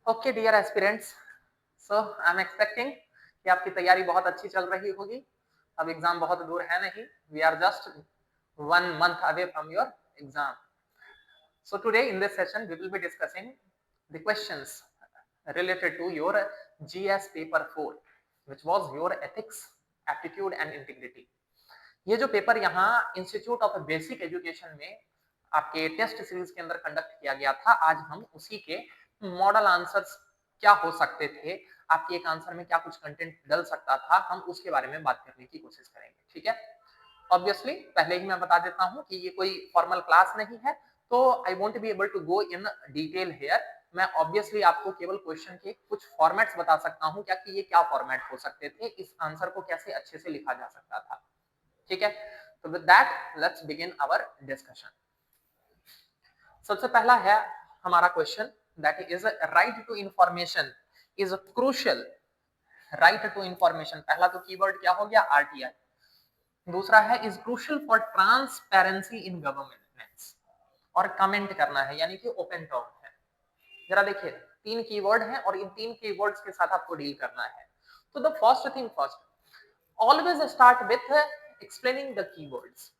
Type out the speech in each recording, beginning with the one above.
Okay dear aspirants, so I am expecting कि आपकी तैयारी बहुत अच्छी चल रही होगी। अब एग्जाम बहुत दूर है नहीं, we are just 1 month away from your exam. So today in this session we will be discussing the questions related to your GS paper 4 which was your ethics, aptitude and integrity। ये जो paper यहाँ institute of basic education में आपके test series के अंदर conduct किया गया था, आज हम उसी के मॉडल आंसर्स क्या हो सकते थे, आपके एक आंसर में क्या कुछ कंटेंट डल सकता था, हम उसके बारे में बात करने की कोशिश करेंगे। ठीक है, ऑब्वियसली पहले ही मैं बता देता हूं कि ये कोई फॉर्मल क्लास नहीं है, तो I won't be able to go in detail here. मैं ऑब्वियसली आपको केवल क्वेश्चन के कुछ फॉर्मेट्स बता सकता हूं, क्या कि ये क्या फॉर्मेट हो सकते थे, इस आंसर को कैसे अच्छे से लिखा जा सकता था। ठीक है, तो with that let's begin our discussion. सबसे पहला है हमारा question, that is right to information is crucial. Right to information, पहला तो कीवर्ड क्या हो गया, आरटीआई। दूसरा है is crucial for transparency in governance, और कमेंट करना है यानी कि ओपन टॉक है। जरा देखिए, 3 कीवर्ड हैं और इन 3 कीवर्ड्स के साथ आपको डील करना है। तो the first thing first, always start with explaining the keywords.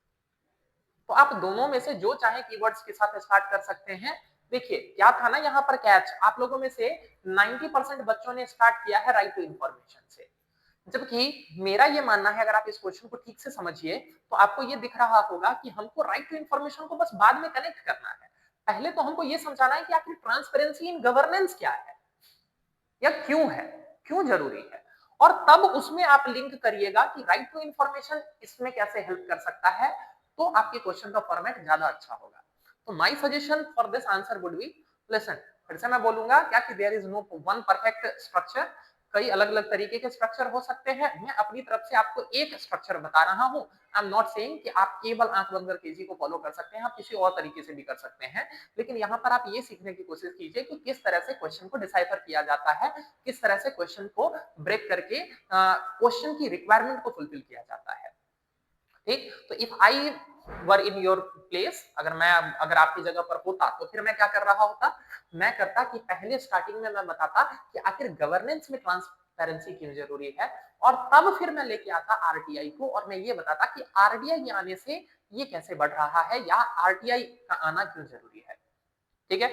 तो आप दोनों में से जो चाहे कीवर्ड्स के साथ स्टार्ट कर सकते हैं। देखिए क्या था ना यहाँ पर कैच, आप लोगों में से 90% बच्चों ने स्टार्ट किया है राइट टू इंफॉर्मेशन से, जबकि मेरा ये मानना है, अगर आप इस क्वेश्चन को ठीक से समझिए तो आपको ये दिख रहा होगा कि हमको राइट टू इंफॉर्मेशन को बस बाद में कनेक्ट करना है। पहले तो हमको ये समझाना है कि आखिर ट्रांसपेरेंसी इन गवर्नेंस क्या है या क्यों है, क्यों जरूरी है, और तब उसमें आप लिंक करिएगा कि राइट टू इंफॉर्मेशन इसमें कैसे हेल्प कर सकता है, तो आपके क्वेश्चन का फॉर्मेट ज्यादा अच्छा होगा। तो my suggestion for this answer would be, listen, फिर से मैं बोलूंगा क्या कि there is no one perfect structure, कई अलग अलग तरीके के स्ट्रक्चर हो सकते हैं। मैं अपनी तरफ से आपको एक स्ट्रक्चर बता रहा हूं। आई एम नॉट सेइंग कि आप केवल आंख बंद करके इसी को फॉलो कर सकते हैं, आप किसी और तरीके से भी कर सकते हैं, लेकिन यहाँ पर आप ये सीखने की कोशिश कीजिए कि किस तरह से क्वेश्चन को डिसाइफर किया जाता है, किस तरह से क्वेश्चन को ब्रेक करके क्वेश्चन की रिक्वायरमेंट को फुलफिल किया जाता है। ठीक, तो if I were in your place, अगर आपकी जगह पर होता तो फिर मैं क्या कर रहा होता, मैं करता कि पहले स्टार्टिंग में मैं बताता कि आखिर गवर्नेंस में ट्रांसपेरेंसी क्यों जरूरी है, और तब फिर मैं लेके आता आरटीआई को, और मैं ये बताता कि आरटीआई आने से ये कैसे बढ़ रहा है या आरटीआई का आना क्यों जरूरी है। ठीक है,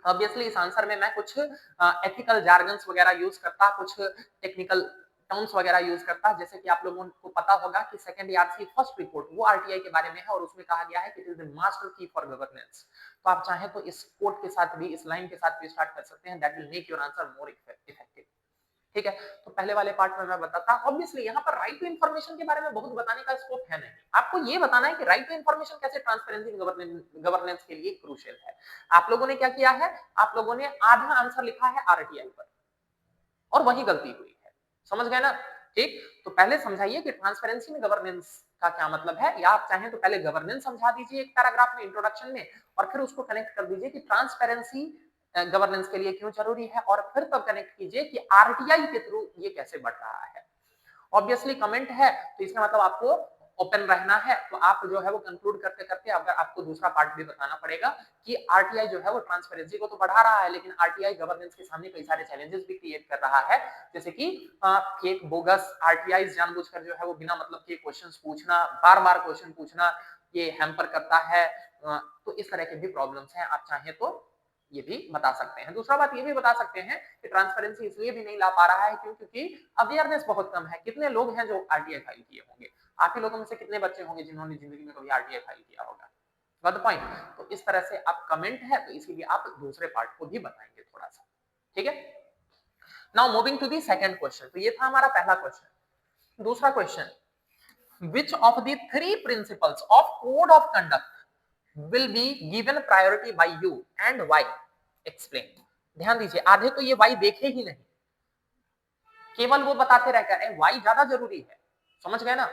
ऑब्वियसली इस आंसर में मैं कुछ एथिकल जार्गन्स वगैरह यूज करता, कुछ टेक्निकल टर्म्स वगैरह यूज करता, जैसे कि आप लोगों को पता होगा कि सेकंड ईआरसी फर्स्ट रिपोर्ट वो आरटीआई के बारे में है, और उसमें कहा गया है कि इट इज द मास्टर की फॉर गवर्नेंस। तो आप चाहें तो इस कोट के साथ भी, इस लाइन के साथ भी स्टार्ट कर सकते हैं, that will make your answer more effective. ठीक है, तो पहले वाले पार्ट में मैं बताता, ऑब्वियसली यहाँ पर राइट टू इंफॉर्मेशन के बारे में बहुत बताने का स्कोप है नहीं, आपको ये बताना है कि राइट टू इंफॉर्मेशन कैसे ट्रांसपेरेंसी गवर्नेंस के लिए क्रूशियल है। आप लोगों ने क्या किया है, आप लोगों ने आधा आंसर लिखा है आरटीआई पर, और वही गलती हुई है, समझ गए ना। ठीक, तो पहले समझाइए कि ट्रांसपेरेंसी में गवर्नेंस का क्या मतलब है, या आप चाहें तो पहले गवर्नेंस समझा दीजिए एक पैराग्राफ में, इंट्रोडक्शन में, और फिर उसको कनेक्ट कर दीजिए कि ट्रांसपेरेंसी गवर्नेंस के लिए क्यों जरूरी है, और फिर तब कनेक्ट कीजिए कि आरटीआई के थ्रू ये कैसे बढ़ रहा है। ऑब्वियसली कमेंट है तो इसका मतलब आपको ओपन रहना है, तो आप जो है वो कंक्लूड करते करते अगर आपको दूसरा पार्ट भी बताना पड़ेगा कि आरटीआई जो है वो ट्रांसपेरेंसी को तो बढ़ा रहा है, लेकिन आरटीआई गवर्नेंस के सामने कई सारे चैलेंजेस भी क्रिएट कर रहा है, जैसे कि फेक बोगस आरटीआई जानबूझकर जो है वो बिना मतलब के क्वेश्चंस पूछना, बार बार क्वेश्चन पूछना, ये हैम्पर करता है। तो इस तरह के भी प्रॉब्लम्स हैं, आप चाहें तो ये भी बता सकते हैं। दूसरा बात ये भी बता सकते हैं कि ट्रांसपेरेंसी इसलिए भी नहीं ला पा रहा है क्योंकि अवेयरनेस बहुत कम है। कितने लोग हैं जो आरटीआई फाइल किए होंगे, आप ही लोगों में से कितने बच्चे होंगे जिन्होंने जिंदगी में कभी आरटीआई फाइल किया होगा। Got the point. तो इस तरह से आप कमेंट है तो इसीलिए आप दूसरे पार्ट को भी बताएंगे थोड़ा सा। ठीक है, now moving to the second question. तो ये था हमारा पहला क्वेश्चन। दूसरा question, which of the 3 principles of code of conduct will be given priority by you and why? Explain। ध्यान दीजिए, आधे तो ये why देखे ही नहीं, केवल वो बताते रह गए why ज्यादा जरूरी है, समझ गए ना।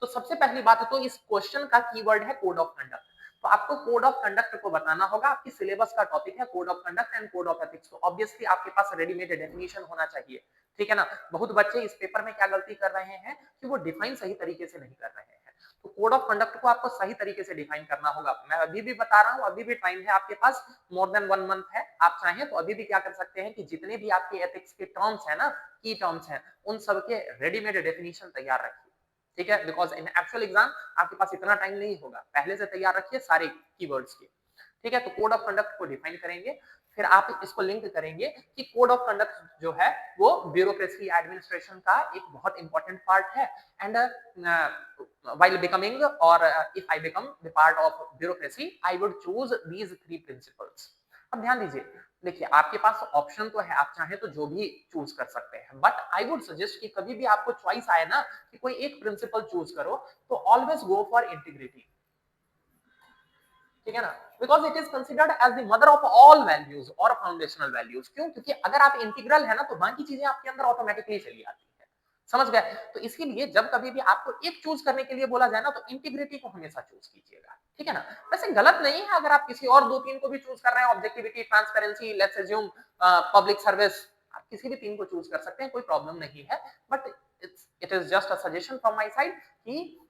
तो सबसे पहली बात तो इस क्वेश्चन का कीवर्ड है कोड ऑफ कंडक्ट, तो आपको कोड ऑफ कंडक्ट को बताना होगा। आपकी सिलेबस का टॉपिक है code of conduct and code of ethics, तो ऑब्वियसली आपके पास रेडीमेड डेफिनेशन होना चाहिए। ठीक है ना, बहुत बच्चे इस पेपर में क्या गलती कर रहे हैं कि वो डिफाइन सही तरीके से नहीं कर रहे हैं। तो कोड ऑफ कंडक्ट को आपको सही तरीके से डिफाइन करना होगा। मैं अभी भी बता रहा हूँ, अभी भी टाइम है आपके पास, मोर देन 1 मंथ है। आप चाहें तो अभी भी क्या कर सकते हैं कि जितने भी आपके एथिक्स के टर्म्स है ना, की टर्म्स हैं, उन सब के रेडीमेड डेफिनेशन तैयार रखिए, ठीक है, बिकॉज इन एक्चुअल एग्जाम आपके पास इतना टाइम नहीं होगा, पहले से तैयार रखिए सारे कीवर्ड्स के, ठीक है। तो कोड ऑफ कंडक्ट को डिफाइन करेंगे, फिर आप इसको लिंक करेंगे कि कोड ऑफ कंडक्ट जो है वो ब्यूरोक्रेसी एडमिनिस्ट्रेशन का एक बहुत इंपॉर्टेंट पार्ट है, and while becoming or if I become the part of bureaucracy I would choose these 3 principles। अब ध्यान दीजिए, देखिए आपके पास ऑप्शन तो है, आप चाहें तो जो भी चूज कर सकते हैं, बट आई वुड सजेस्ट कि कभी भी आपको चॉइस आए ना कि कोई एक प्रिंसिपल चूज करो, तो ऑलवेज गो फॉर इंटीग्रिटी, ठीक है ना, because it is considered as the mother of all values और फाउंडेशनल वैल्यूज। क्यों? क्योंकि अगर आप इंटीग्रल है ना तो बाकी चीजें आपके अंदर ऑटोमेटिकली चली आती है, समझ गए? तो इसीलिए जब कभी भी आपको एक चूज करने के लिए बोला जाए ना, तो इंटीग्रिटी को हमेशा चूज कीजिएगा, ठीक है ना। वैसे गलत नहीं है अगर आप किसी और 2-3 को भी चूज कर रहे हैं, objectivity, transparency, let's assume public service, आप किसी भी 3 को चूज कर सकते हैं, कोई प्रॉब्लम नहीं है, but it is just a suggestion from my side कि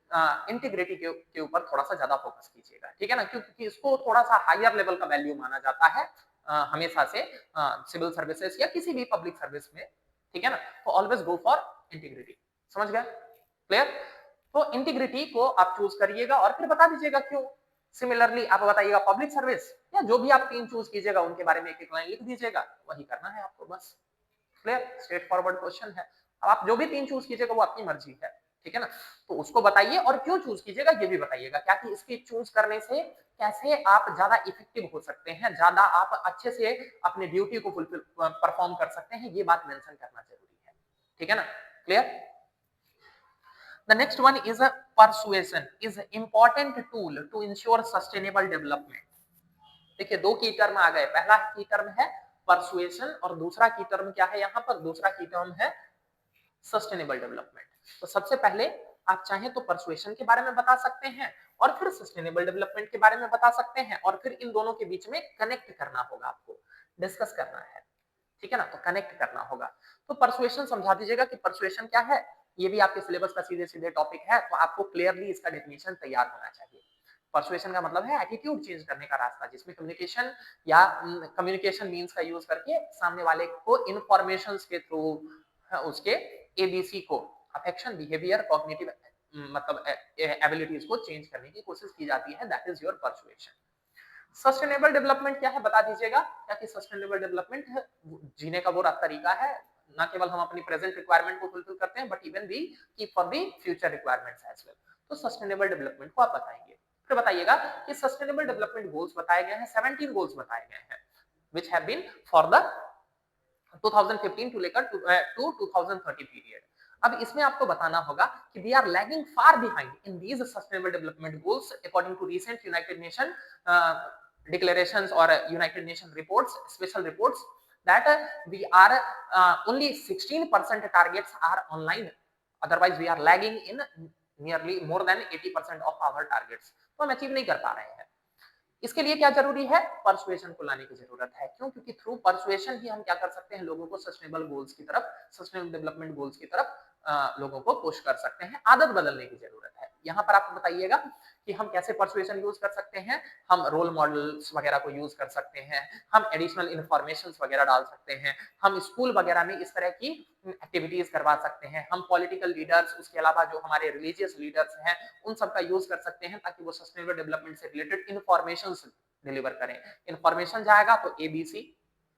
इंटीग्रिटी के ऊपर थोड़ा सा ज्यादा फोकस कीजिएगा, ठीक है ना, क्योंकि इसको थोड़ा सा हायर लेवल का वैल्यू माना जाता है हमेशा से सिविल सर्विसेज या किसी भी पब्लिक सर्विस में, ठीक है ना। तो ऑलवेज गो फॉर इंटीग्रिटी, समझ गए? क्लियर? तो इंटीग्रिटी को आप चूज करिएगा और फिर बता दीजिएगा क्यों। सिमिलरली आप बताइएगा पब्लिक सर्विस, या जो भी आप 3 चूज कीजिएगा उनके बारे में एक लाइन लिख दीजिएगा, वही करना है आपको बस। क्लियर? स्ट्रेट फॉरवर्ड क्वेश्चन है। अब आप जो भी 3 चूज कीजिएगा वो आपकी मर्जी है, ठीक है ना। तो उसको बताइए और क्यों चूज कीजिएगा ये भी बताइएगा, क्या कि इसके चूज करने से कैसे आप ज्यादा इफेक्टिव हो सकते हैं, ज्यादा आप अच्छे से अपने ड्यूटी को फुलफिल परफॉर्म कर सकते हैं, ये बात मेंशन करना जरूरी है, ठीक है ना। Clear? The next one is a persuasion is important tool to ensure sustainable development। देखिए 2 की टर्म आ गए, पहला की टर्म है परसुएशन और दूसरा की टर्म क्या है यहाँ पर, दूसरा की टर्म है सस्टेनेबल डेवलपमेंट। तो सबसे पहले आप चाहें तो परसुएशन के बारे में बता सकते हैं और फिर सस्टेनेबल डेवलपमेंट के बारे में बता सकते हैं, और फिर इन दोनों के बीच में कनेक्ट करना होगा, आपको डिस्कस करना है, ठीक है ना। तो कनेक्ट करना होगा। तो परसुएशन समझा दीजिएगा कि परसुएशन क्या है, ये भी आपके सिलेबस का सीधे सीधे टॉपिक है, तो आपको क्लियरली इसका डेफिनेशन तैयार होना चाहिए। परसुएशन का मतलब है एटीट्यूड चेंज करने का रास्ता, जिसमें कम्युनिकेशन या कम्युनिकेशन मीन्स का यूज करके सामने वाले को इंफॉर्मेशन के थ्रू उसके एबीसी को, अफेक्शन, बिहेवियर, कॉग्निटिव मतलब एबिलिटीज को चेंज करने की कोशिश की जाती है, that is your persuasion. Sustainable development क्या है बता दीजिएगा, क्या कि सस्टेनेबल डेवलपमेंट जीने का वो तरीका है, ना केवल हम अपनी प्रेजेंट रिक्वायरमेंट को फुलफिल करते हैं, but even we keep for the future requirements as well. तो सस्टेनेबल डेवलपमेंट को आप बताएंगे, फिर बताइएगा कि सस्टेनेबल डेवलपमेंट गोल्स बताए गए हैं, 17 गोल्स बताए गए हैं, which have been for the 2015 to लेकर टू 2030 पीरियड। अब इसमें आपको बताना होगा कि we are lagging far behind in these sustainable development goals according to recent United Nation declarations or United Nations reports, special reports, that we are only 16% targets are online, otherwise we are lagging in nearly more than 80% of our targets। तो हम achieve नहीं कर पा रहे हैं। इसके लिए क्या जरूरी है, परसुएशन को लाने की जरूरत है। क्यों? क्योंकि थ्रू परसुएशन ही हम क्या कर सकते हैं, लोगों को सस्टेनेबल गोल्स की तरफ, सस्टेनेबल डेवलपमेंट गोल्स की तरफ लोगों को पुश कर सकते हैं। आदत बदलने की जरूरत है। यहाँ पर आप बताइएगा कि हम कैसे परसुएशन यूज कर सकते हैं। हम रोल मॉडल्स वगैरह को यूज कर सकते हैं, हम एडिशनल इंफॉर्मेशन वगैरह डाल सकते हैं, हम स्कूल वगैरह में इस तरह की एक्टिविटीज करवा सकते हैं, हम पॉलिटिकल लीडर्स, उसके अलावा जो हमारे रिलीजियस लीडर्स हैं उन सबका यूज कर सकते हैं, ताकि वो सस्टेनेबल डेवलपमेंट से रिलेटेड इंफॉर्मेशन डिलीवर करें। इंफॉर्मेशन जाएगा तो एबीसी,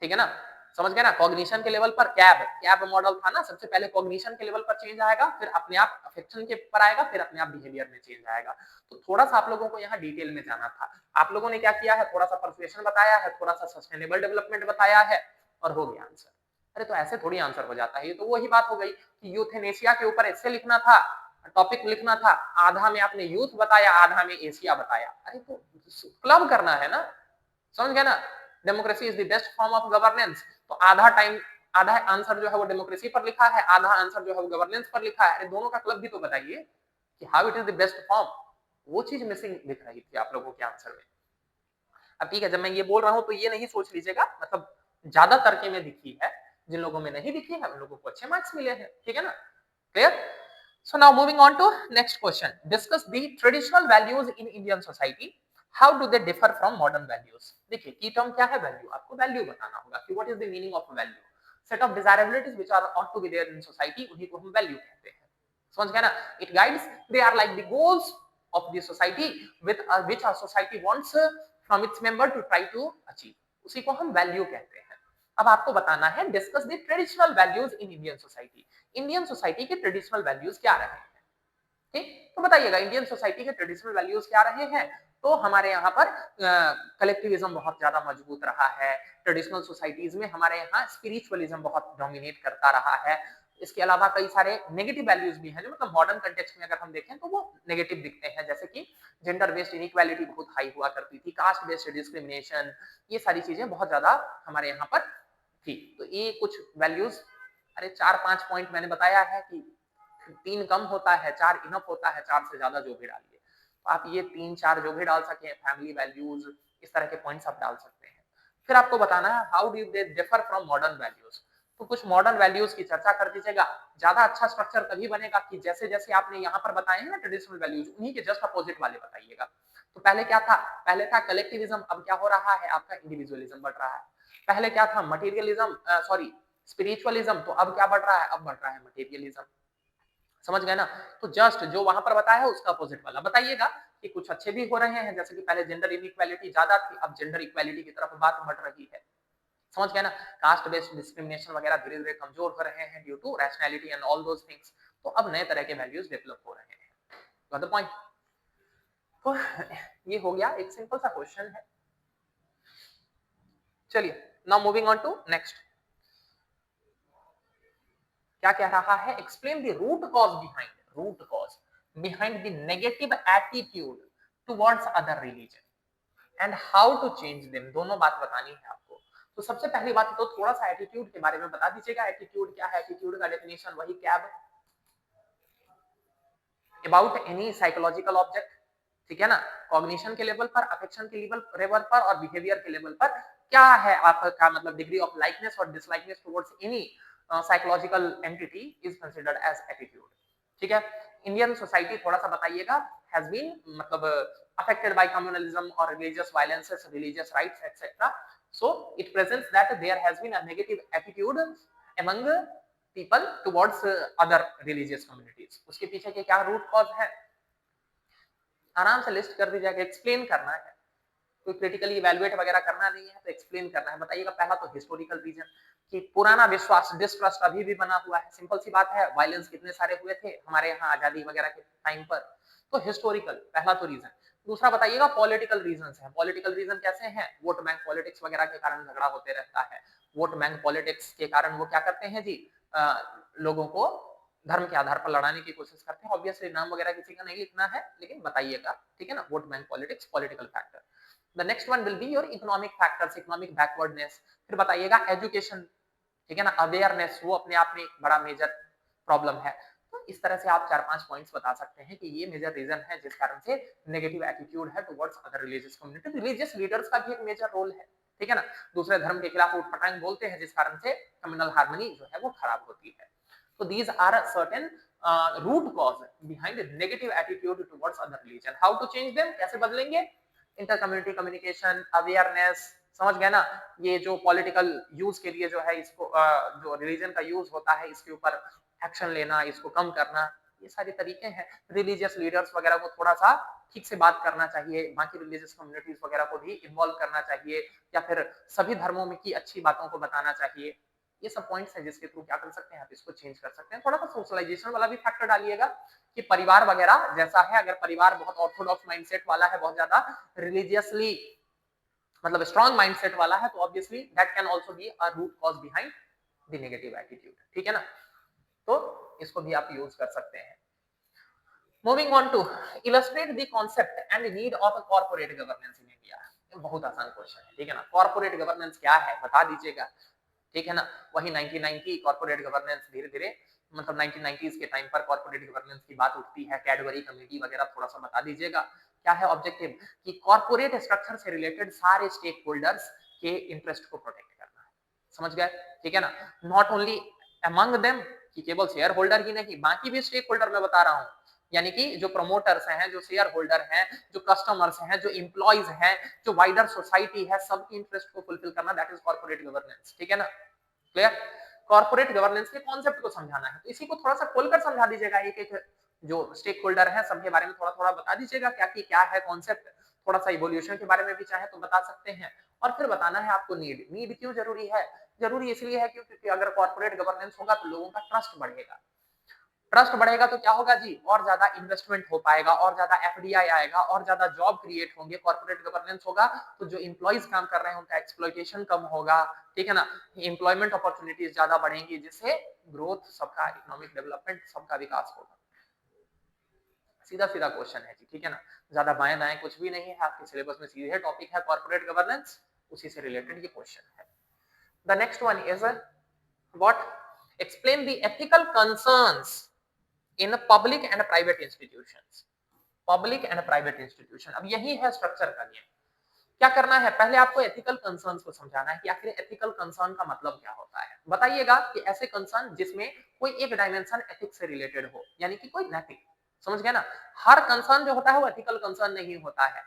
ठीक है ना, समझ गए ना। कॉग्निशन के लेवल पर कैब मॉडल था ना, सबसे पहले कॉग्निशन के लेवल पर चेंज आएगा, फिर अपने आप अफेक्शन के पर आएगा, फिर अपने आप बिहेवियर में चेंज आएगा। तो थोड़ा सा आप लोगों को यहाँ डिटेल में जाना था। आप लोगों ने क्या किया है, थोड़ा सा परसुएशन बताया है, थोड़ा सा सस्टेनेबल डेवलपमेंट बताया है, और हो गया आंसर। अरे तो ऐसे थोड़ी आंसर हो जाता है। ये तो वही बात हो गई कि यूथेनेशिया के ऊपर ऐसे लिखना था, टॉपिक लिखना था, आधा में आपने यूथ बताया, आधा में एशिया बताया। अरे तो क्लब करना है ना, समझ गए ना। Democracy is the best form of governance. तो आधा टाइम, आधा आंसर जो है वो डेमोक्रेसी पर लिखा है, आधा आंसर जो है वो गवर्नेंस पर लिखा है। अरे दोनों का क्लब भी तो बताइए कि how it is the best form. वो चीज मिसिंग दिख रही थी आप लोगों के आंसर में। अब ठीक है, जब मैं ये बोल रहा हूं तो ये नहीं सोच लीजिएगा, मतलब ज्यादातर के में दिखी है, जिन लोगों में नहीं दिखी है उन लोगों को अच्छे मार्क्स मिले हैं, ठीक है ना। Clear? So now moving on to next question. Discuss the traditional values in Indian society. How do they differ from modern values? देखिए की टर्म क्या है वैल्यू, आपको वैल्यू बताना होगा कि what is the meaning of value. Set of desirabilities which are ought to be there in society, उन्हीं को हम वैल्यू कहते हैं. समझ गया ना. It guides, they are like the goals of the society with which our society wants from its member to try to achieve. उसी को हम वैल्यू कहते हैं. अब आपको बताना है discuss the traditional values in Indian society. Indian society के ट्रेडिशनल वैल्यूज क्या रहे हैं. ठीक, तो बताइएगा इंडियन सोसाइटी के ट्रेडिशनल वैल्यूज क्या रहे हैं. तो हमारे यहाँ पर कलेक्टिविज्म बहुत ज्यादा मजबूत रहा है. ट्रेडिशनल सोसाइटीज में हमारे यहाँ स्पिरिचुअलिज्म बहुत डोमिनेट करता रहा है. इसके अलावा कई सारे नेगेटिव वैल्यूज भी हैं जो मतलब मॉडर्न कंटेक्स्ट में अगर हम देखें तो वो नेगेटिव दिखते हैं. जैसे कि जेंडर बेस्ड इनइक्वालिटी बहुत हाई हुआ करती थी, कास्ट बेस्ड डिस्क्रिमिनेशन, ये सारी चीजें बहुत ज्यादा हमारे यहाँ पर थी. तो ये कुछ वैल्यूज, अरे 4-5 पॉइंट मैंने बताया है कि 3 कम होता है, 4 इनफ होता है, 4 से ज्यादा जो भी डालिए. तो आप ये 3-4 जो भी डाल सके, फैमिली वैल्यूज, इस तरह के पॉइंट्स आप डाल सकते हैं. फिर आपको बताना है how do they differ from modern values. तो कुछ मॉडर्न वैल्यूज की चर्चा कर दीजिएगा. ज्यादा अच्छा स्ट्रक्चर तभी बनेगा कि जैसे जैसे आपने यहाँ पर बताए हैं ना ट्रेडिशनल वैल्यूज, उन्हीं के जस्ट अपोजिट वाले बताइएगा. तो पहले क्या था, पहले था कलेक्टिविज्म, अब क्या हो रहा है आपका इंडिविजुअलिज्म बढ़ रहा है. पहले क्या था मटेरियलिज्म, सॉरी स्पिरिचुअलिज्म, तो अब क्या बढ़ रहा है, अब बढ़ रहा है मटेरियलिज्म. समझ गए ना. तो जस्ट जो वहां पर बताया है उसका अपोजिट वाला बताइएगा कि कुछ अच्छे भी हो रहे हैं, जैसे कि पहले जेंडर इनइक्वालिटी ज्यादा थी, अब जेंडर इक्वालिटी की तरफ बात बढ़ रही है. समझ गए ना. कास्ट बेस्ड डिस्क्रिमिनेशन वगैरह धीरे धीरे कमजोर हो रहे हैं due to rationality and all those things. तो अब नए तरह के वैल्यूज डेवलप हो रहे हैं. Got the point. तो ये हो गया, एक सिंपल सा क्वेश्चन है. चलिए now moving on to next. क्या कह रहा है, explain the root cause behind the negative attitude towards other religion and how to change them. दोनों बात बतानी है आपको. तो सबसे पहली बात तो थोड़ा सा एटीट्यूड के बारे में बता दीजिएगा. एटीट्यूड क्या है, एटीट्यूड का डेफिनेशन वही cab, about any psychological object. ठीक है ना. कॉग्निशन के लेवल पर, अफेक्शन के लेवल पर और बिहेवियर के लेवल पर क्या है आपका मतलब डिग्री ऑफ लाइकनेस और dislikeness towards any psychological entity is considered as attitude. ठीक है. इंडियन सोसाइटी थोड़ा सा बताइएगा हैज बीन मतलब affected by communalism or religious violences, religious rights, etc. So it presents that there has been a negative attitude among people towards other religious communities. उसके पीछे के क्या रूट कॉज है, आराम से लिस्ट कर दीजिएगा. एक्सप्लेन करना है, कोई क्रिटिकली इवैल्यूएट वगैरह करना नहीं है, तो एक्सप्लेन करना है. बताइएगा पहला तो हिस्टोरिकल रीजन कि पुराना विश्वास, डिस्ट्रस्ट अभी भी बना हुआ है. सिंपल सी बात है, वायलेंस कितने सारे हुए थे हमारे यहाँ आजादी वगैरह के टाइम पर. तो हिस्टोरिकल पहला तो रीजन. दूसरा बताइएगा पॉलिटिकल रीजन है. पॉलिटिकल रीजन कैसे हैं, वोट बैंक पॉलिटिक्स वगैरह के कारण झगड़ा होते रहता है. वोट बैंक पॉलिटिक्स के कारण वो क्या करते हैं जी, लोगों को धर्म के आधार पर लड़ाने की कोशिश करते हैं. ऑब्वियसली नाम वगैरह किसी का नहीं लिखना है, लेकिन बताइएगा. ठीक है ना. Vote bank politics, political factor. The next one will be your economic factors, economic backwardness. फिर बताइएगा एजुकेशन. ठीक है ना. अवेयरनेस, वो अपने आप में एक बड़ा मेजर प्रॉब्लम है. तो इस तरह से आप 4-5 पॉइंट्स बता सकते हैं कि ये मेजर रीजन है जिस कारण से नेगेटिव एटीट्यूड है towards other religious community. Religious leaders का भी एक मेजर रोल है. ठीक है ना. दूसरे धर्म के खिलाफ उठपटांग बोलते हैं जिस कारण से कम्युनल हार्मनी जो है वो खराब होती है. So these are certain root cause behind negative attitude towards other religion. How to change them? कैसे बदलेंगे? Inter community communication, awareness. समझ गए ना. ये जो पॉलिटिकल यूज के लिए जो है इसको जो रिलीजन का यूज होता है इसके ऊपर एक्शन लेना, इसको कम करना, ये सारे तरीके हैं. रिलीजियस लीडर्स वगैरह को थोड़ा सा ठीक से बात करना चाहिए, बाकी रिलीजियस कम्युनिटीज वगैरह को भी इन्वॉल्व करना चाहिए, या फिर सभी धर्मों में की अच्छी बातों को बताना चाहिए. ये सब पॉइंट्स हैं जिसके थ्रू क्या कर सकते हैं आप इसको चेंज कर सकते हैं. थोड़ा सा सोशलाइजेशन वाला भी फैक्टर डालिएगा कि परिवार वगैरह जैसा है, अगर परिवार बहुत ऑर्थोडॉक्स माइंडसेट वाला है, बहुत ज्यादा रिलीजियसली मतलब स्ट्रॉन्ग माइंडसेट वाला है, तो obviously that can also be a root cause behind the negative attitude. ठीक है ना. तो इसको भी आप यूज कर सकते हैं. Moving on to illustrate the concept and need of a corporate governance in India. बहुत आसान क्वेश्चन है. ठीक है ना. कॉर्पोरेट गवर्नेंस क्या है बता दीजिएगा. ठीक है ना. वही 1990 कॉर्पोरेट गवर्नेंस धीरे धीरे मतलब 1990s के टाइम पर कॉर्पोरेट गवर्नेंस की बात उठती है. कैडबरी कमेटी वगैरह थोड़ा सा बता दीजिएगा. क्या है ऑब्जेक्टिव कि कॉर्पोरेट स्ट्रक्चर से रिलेटेड सारे स्टेक होल्डर्स के इंटरेस्ट को प्रोटेक्ट करना है. समझ गए. ठीक है ना. नॉट ओनली अमंग देम कि केवल शेयर होल्डर ही नहीं, बाकी भी स्टेक होल्डर मैं बता रहा हूँ, यानी कि जो प्रमोटर्स हैं, जो शेयर होल्डर हैं, जो कस्टमर्स हैं, जो एम्प्लॉइज हैं, जो वाइडर सोसाइटी है, सबकी इंटरेस्ट को फुलफिल करना, दैट इज कॉर्पोरेट गवर्नेंस। ठीक है ना, क्लियर। कॉर्पोरेट गवर्नेंस के कॉन्सेप्ट को समझाना है, तो इसी को थोड़ा सा खोलकर समझा दीजिएगा, एक एक जो स्टेक होल्डर है सबके बारे में थोड़ा थोड़ा बता दीजिएगा, क्या की क्या है कॉन्सेप्ट, थोड़ा सा इवोल्यूशन के बारे में भी चाहे तो बता सकते हैं। और फिर बताना है आपको नीड, नीड क्यों जरूरी है, जरूरी इसलिए है क्योंकि अगर कॉर्पोरेट गवर्नेंस होगा तो लोगों का ट्रस्ट बढ़ेगा, ट्रस्ट बढ़ेगा तो क्या होगा जी, और ज्यादा इन्वेस्टमेंट हो पाएगा, और ज्यादा एफडीआई आएगा, और ज्यादा जॉब क्रिएट होंगे। कॉर्पोरेट गवर्नेंस होगा तो जो इंप्लॉइज काम कर रहे हैं उनका एक्सप्लॉइटेशन कम होगा, ठीक है ना, एम्प्लॉयमेंट अपॉर्चुनिटीज ज्यादा बढ़ेंगी, जिससे ग्रोथ, सबका इकोनॉमिक डेवलपमेंट, सबका विकास होगा। सीधा सीधा क्वेश्चन है जी, ठीक है ना, ज्यादा बाएं दाएं कुछ भी नहीं है, आपके सिलेबस में सीधे टॉपिक है कॉर्पोरेट गवर्नेंस, उसी से रिलेटेड ये क्वेश्चन है। The next one is what, explain the ethical concerns in public and private institutions. Public and private institution, अब यही है स्ट्रक्चर का गेम। क्या करना है, पहले आपको एथिकल कंसर्न्स को समझाना है कि आखिर एथिकल कंसर्न का मतलब क्या होता है। बताइएगा कि ऐसे कंसर्न जिसमें कोई एक डायमेंशन एथिक्स से रिलेटेड हो, यानी कि कोई नैतिक, समझ गए ना, हर कंसर्न जो होता है वो एथिकल कंसर्न नहीं होता है,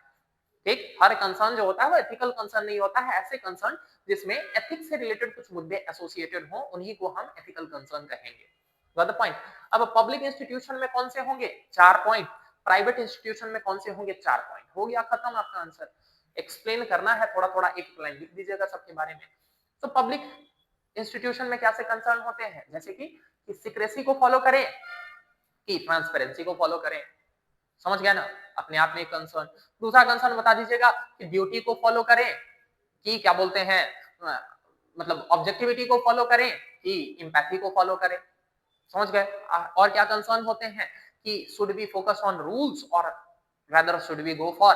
ठीक, हर कंसर्न जो होता है वो एथिकल कंसर्न नहीं होता है। ऐसे कंसर्न जिसमें एथिक्स से रिलेटेड कुछ मुद्दे एसोसिएटेड हो, उन्हीं को हम एथिकल कंसर्न कहेंगे। Got the point. अब पब्लिक इंस्टीट्यूशन में कौन से होंगे, 4 पॉइंट, प्राइवेट इंस्टीट्यूशन में कौन से होंगे, 4 पॉइंट, हो गया खत्म आपका आंसर। एक्सप्लेन करना है थोड़ा थोड़ा, एक लाइन लिख दीजिएगा सबके बारे में। तो पब्लिक इंस्टीट्यूशन में क्या से कंसर्न होते हैं, जैसे कि सीक्रेसी को फॉलो करें, कि ट्रांसपेरेंसी को फॉलो करें, समझ गया ना, अपने आप में एक कंसर्न। दूसरा कंसर्न बता दीजिएगा कि ड्यूटी को फॉलो करें, कि क्या बोलते हैं, मतलब ऑब्जेक्टिविटी को फॉलो करें, कि इंपैथी को फॉलो करें, समझ गए। और क्या कंसर्न होते हैं कि should be focus on rules और rather should we go for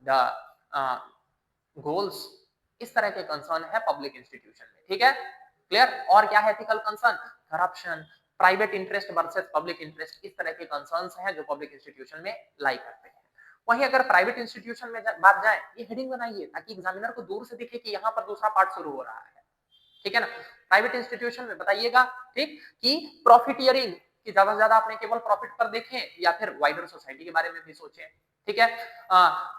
the goals, इस तरह के कंसर्न है पब्लिक इंस्टीट्यूशन में, ठीक है, क्लियर। और क्या है ethical concern, corruption, private interest versus public interest, इस तरह के कंसर्न्स हैं जो पब्लिक इंस्टीट्यूशन में लाई करते हैं। वहीं अगर प्राइवेट इंस्टीट्यूशन में बात जाए, ये हेडिंग बनाइए ताकि एग्जामिनर को दूर से दिखे कि यहाँ पर दूसरा पार्ट शुरू हो रहा है, ठीक है ना। प्राइवेट इंस्टीट्यूशन में बताइएगा, ठीक, कि प्रॉफिटियरिंग, कि ज्यादा से ज्यादा आपने केवल प्रॉफिट पर देखें या फिर वाइडर सोसाइटी के बारे में भी सोचें, ठीक है।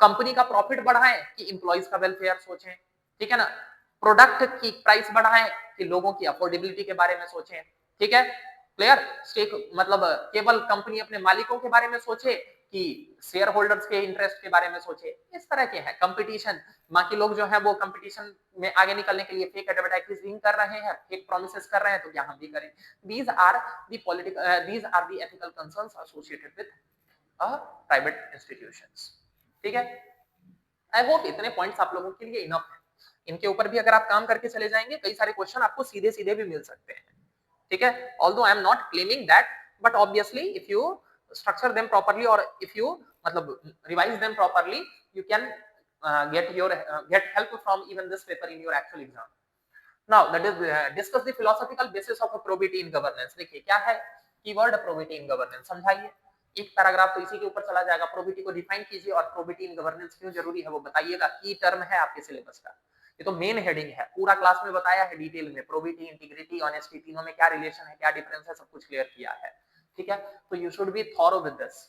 कंपनी का प्रॉफिट बढ़ाएं कि एम्प्लॉइज का वेलफेयर सोचें, ठीक है ना। प्रोडक्ट की प्राइस बढ़ाएं कि लोगों की अफोर्डेबिलिटी के बारे में सोचें, ठीक है, क्लियर। स्टेक मतलब केवल कंपनी अपने मालिकों के बारे में सोचे कि शेयर होल्डर्स के इंटरेस्ट के बारे में सोचे, इस तरह के है कंपटीशन। बाकी लोग जो है वो कंपटीशन में आगे निकलने के लिए फेक एडवर्टाइजिंग कर रहे हैं, फेक प्रोमिसेस कर रहे हैं, तो क्या हम भी करें। These are the political, these are the ethical concerns associated with private institutions, ठीक है। आई होप इतने पॉइंट्स आप लोगों के लिए इनफ है। इनके ऊपर भी अगर आप काम करके चले जाएंगे, कई सारे क्वेश्चन आपको सीधे सीधे भी मिल सकते हैं, ठीक है। Although I am not claiming that, but obviously if you structure them properly और इफ यू मतलब revise them properly, you can get help from even this paper in your actual exam. Now that is discuss the philosophical basis of a probity in governance। देखिए क्या है keyword probity in governance, समझाइए। एक paragraph तो इसी के ऊपर चला जाएगा, प्रोबिटी को डिफाइन कीजिए और प्रोबिटी इन गवर्नेंस क्यों जरूरी है वो बताइएगा, की टर्म है आपके सिलेबस का, ये तो मेन हेडिंग है, पूरा क्लास में बताया है डिटेल में, प्रोबिटी, इंटीग्रिटी, ऑनेस्टी, तीनों में क्या रिलेशन है, क्या डिफरेंस है, सब कुछ क्लियर किया है, ठीक है। तो you should be thorough with this,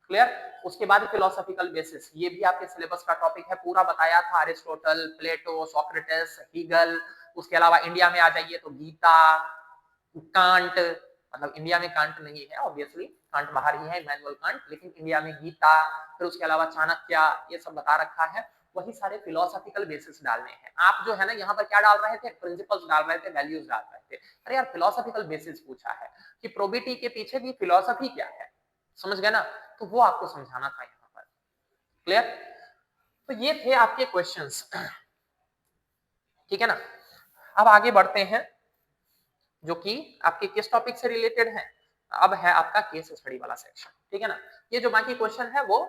clear. उसके बाद फिलोसॉफिकल बेसिस, ये भी आपके सिलेबस का टॉपिक है, पूरा बताया था, अरिस्टोटल, प्लेटो, सोक्रेटिस, हीगल। उसके अलावा इंडिया में आ जाइए तो गीता, कांट, मतलब इंडिया में कांट नहीं है ऑब्वियसली, कांट बाहर ही है, इमैनुअल कांट, लेकिन इंडिया में गीता, फिर उसके अलावा चाणक्य, ये सब बता रखा है। वही सारे फिलोसॉफिकल बेसिस डालने हैं। आप जो है ना यहाँ पर क्या डाल रहे थे, प्रिंसिपल्स डाल रहे थे, वैल्यूज डाल रहे थे। अरे यार फिलोसॉफिकल बेसिस पूछा है कि प्रोबिटी के पीछे की फिलोसफी क्या है, समझ गए ना, तो वो आपको समझाना था यहाँ पर, क्लियर। तो ये थे आपके क्वेश्चंस, ठीक है ना। अब आगे बढ़ते हैं, जो कि आपके किस टॉपिक से रिलेटेड है, अब है आपका केस स्टडी वाला सेक्शन, ठीक है ना। ये जो बाकी क्वेश्चन है वो